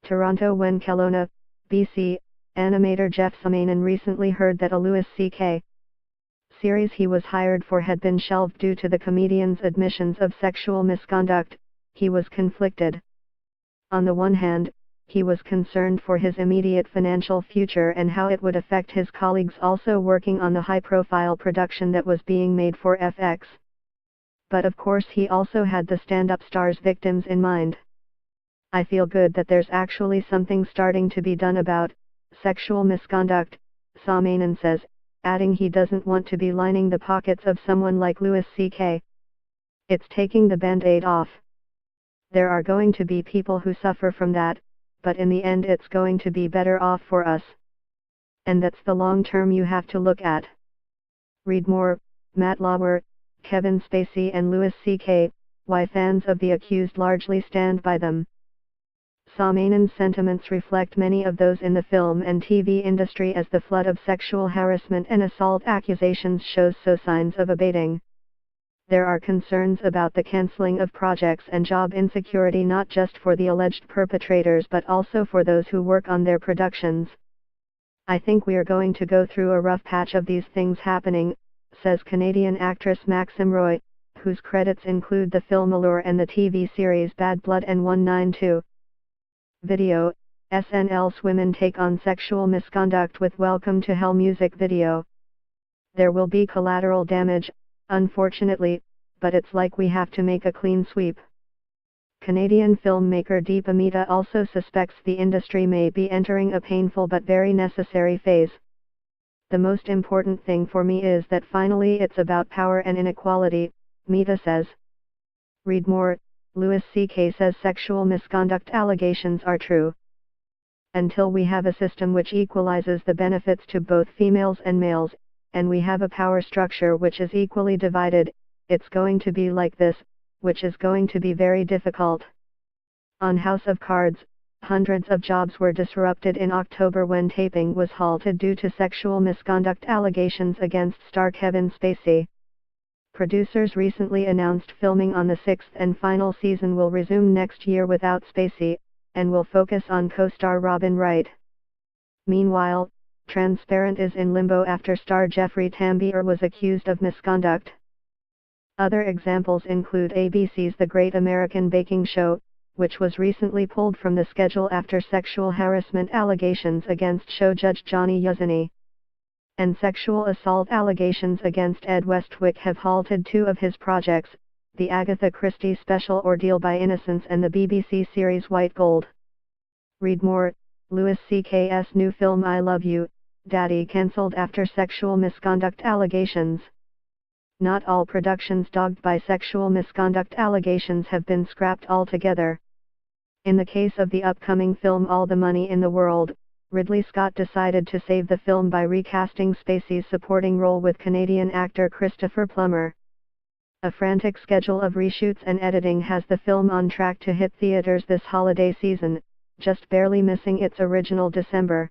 Toronto. When Kelowna, BC, animator Jeff Samainen recently heard that a Louis C.K. series he was hired for had been shelved due to the comedian's admissions of sexual misconduct, he was conflicted. On the one hand, he was concerned for his immediate financial future and how it would affect his colleagues also working on the high-profile production that was being made for FX. But of course he also had the stand-up star's victims in mind. I feel good that there's actually something starting to be done about sexual misconduct, Samainen says, adding he doesn't want to be lining the pockets of someone like Louis C.K. It's taking the band-aid off. There are going to be people who suffer from that, but in the end it's going to be better off for us. And that's the long term you have to look at. Read more. Matt Lauer, Kevin Spacey and Louis C.K., why fans of the accused largely stand by them. Samainen's sentiments reflect many of those in the film and TV industry as the flood of sexual harassment and assault accusations shows so signs of abating. There are concerns about the cancelling of projects and job insecurity not just for the alleged perpetrators but also for those who work on their productions. I think we are going to go through a rough patch of these things happening, says Canadian actress Maxim Roy, whose credits include the film Allure and the TV series Bad Blood and 192. Video, SNL's women take on sexual misconduct with Welcome to Hell music video. There will be collateral damage, unfortunately, but it's like we have to make a clean sweep. Canadian filmmaker Deepa Mehta also suspects the industry may be entering a painful but very necessary phase. The most important thing for me is that finally it's about power and inequality, Mehta says. Read more. Louis C.K. says sexual misconduct allegations are true. Until we have a system which equalizes the benefits to both females and males, and we have a power structure which is equally divided, it's going to be like this, which is going to be very difficult. On House of Cards, hundreds of jobs were disrupted in October when taping was halted due to sexual misconduct allegations against star Kevin Spacey. Producers recently announced filming on the sixth and final season will resume next year without Spacey, and will focus on co-star Robin Wright. Meanwhile, Transparent is in limbo after star Jeffrey Tambor was accused of misconduct. Other examples include ABC's The Great American Baking Show, which was recently pulled from the schedule after sexual harassment allegations against show judge Johnny Yuzini. And sexual assault allegations against Ed Westwick have halted two of his projects, the Agatha Christie special Ordeal by Innocence and the BBC series White Gold. Read more. Louis C.K.'s new film I Love You, Daddy cancelled after sexual misconduct allegations. Not all productions dogged by sexual misconduct allegations have been scrapped altogether. In the case of the upcoming film All the Money in the World, Ridley Scott decided to save the film by recasting Spacey's supporting role with Canadian actor Christopher Plummer. A frantic schedule of reshoots and editing has the film on track to hit theaters this holiday season, just barely missing its original December